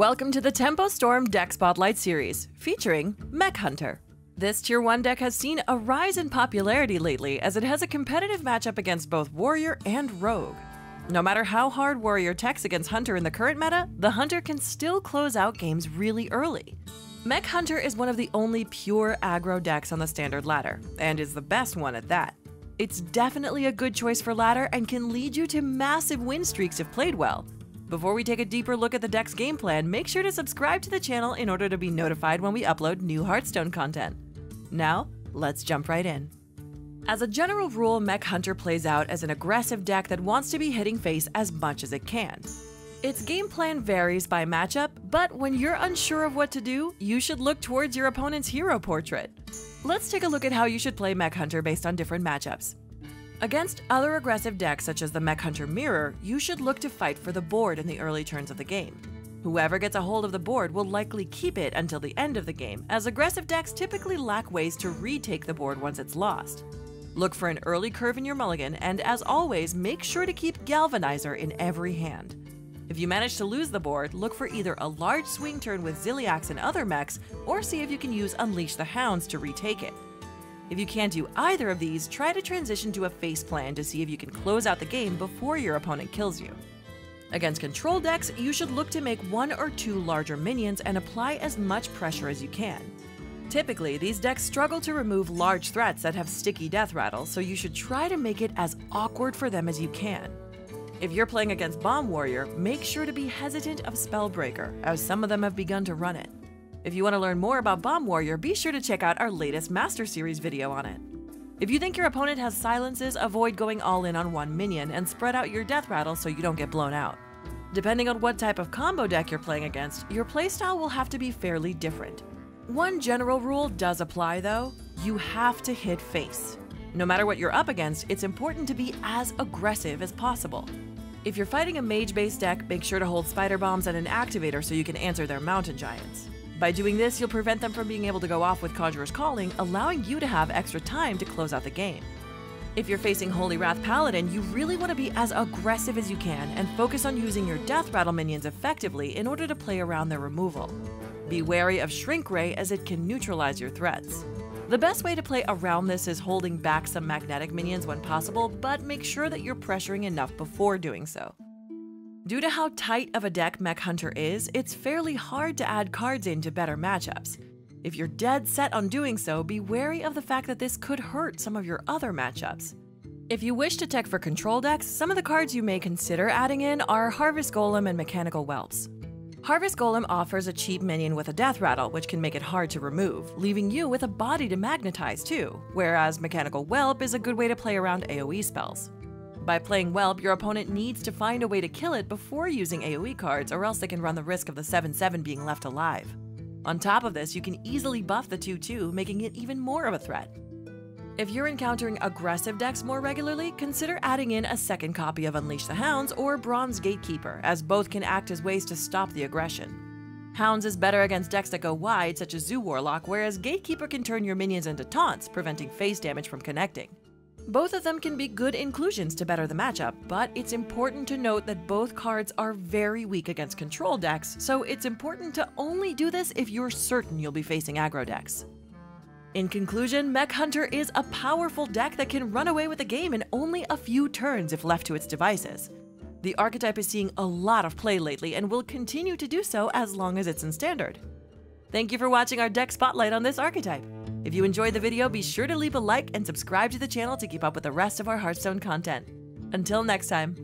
Welcome to the Tempo Storm Deck Spotlight series, featuring Mech Hunter. This Tier 1 deck has seen a rise in popularity lately as it has a competitive matchup against both Warrior and Rogue. No matter how hard Warrior techs against Hunter in the current meta, the Hunter can still close out games really early. Mech Hunter is one of the only pure aggro decks on the standard ladder, and is the best one at that. It's definitely a good choice for ladder and can lead you to massive win streaks if played well. Before we take a deeper look at the deck's game plan, make sure to subscribe to the channel in order to be notified when we upload new Hearthstone content. Now, let's jump right in. As a general rule, Mech Hunter plays out as an aggressive deck that wants to be hitting face as much as it can. Its game plan varies by matchup, but when you're unsure of what to do, you should look towards your opponent's hero portrait. Let's take a look at how you should play Mech Hunter based on different matchups. Against other aggressive decks such as the Mech Hunter Mirror, you should look to fight for the board in the early turns of the game. Whoever gets a hold of the board will likely keep it until the end of the game, as aggressive decks typically lack ways to retake the board once it's lost. Look for an early curve in your mulligan, and as always, make sure to keep Galvanizer in every hand. If you manage to lose the board, look for either a large swing turn with Ziliax and other mechs, or see if you can use Unleash the Hounds to retake it. If you can't do either of these, try to transition to a face plan to see if you can close out the game before your opponent kills you. Against control decks, you should look to make one or two larger minions and apply as much pressure as you can. Typically, these decks struggle to remove large threats that have sticky death rattle, so you should try to make it as awkward for them as you can. If you're playing against Bomb Warrior, make sure to be hesitant of Spellbreaker, as some of them have begun to run it. If you want to learn more about Bomb Warrior, be sure to check out our latest Master Series video on it. If you think your opponent has silences, avoid going all in on one minion and spread out your death rattle so you don't get blown out. Depending on what type of combo deck you're playing against, your playstyle will have to be fairly different. One general rule does apply though: you have to hit face. No matter what you're up against, it's important to be as aggressive as possible. If you're fighting a mage-based deck, make sure to hold Spider Bombs and an Activator so you can answer their Mountain Giants. By doing this, you'll prevent them from being able to go off with Conjurer's Calling, allowing you to have extra time to close out the game. If you're facing Holy Wrath Paladin, you really want to be as aggressive as you can and focus on using your Death Rattle minions effectively in order to play around their removal. Be wary of Shrink Ray as it can neutralize your threats. The best way to play around this is holding back some magnetic minions when possible, but make sure that you're pressuring enough before doing so. Due to how tight of a deck Mech Hunter is, it's fairly hard to add cards into better matchups. If you're dead set on doing so, be wary of the fact that this could hurt some of your other matchups. If you wish to tech for control decks, some of the cards you may consider adding in are Harvest Golem and Mechanical Whelps. Harvest Golem offers a cheap minion with a death rattle, which can make it hard to remove, leaving you with a body to magnetize too, whereas Mechanical Whelp is a good way to play around AoE spells. By playing Whelp, your opponent needs to find a way to kill it before using AoE cards, or else they can run the risk of the 7/7 being left alive. On top of this, you can easily buff the 2/2, making it even more of a threat. If you're encountering aggressive decks more regularly, consider adding in a second copy of Unleash the Hounds or Bronze Gatekeeper, as both can act as ways to stop the aggression. Hounds is better against decks that go wide, such as Zoo Warlock, whereas Gatekeeper can turn your minions into taunts, preventing phase damage from connecting. Both of them can be good inclusions to better the matchup, but it's important to note that both cards are very weak against control decks, so it's important to only do this if you're certain you'll be facing aggro decks. In conclusion, Mech Hunter is a powerful deck that can run away with the game in only a few turns if left to its devices. The archetype is seeing a lot of play lately and will continue to do so as long as it's in Standard. Thank you for watching our deck spotlight on this archetype. If you enjoyed the video, be sure to leave a like and subscribe to the channel to keep up with the rest of our Hearthstone content. Until next time.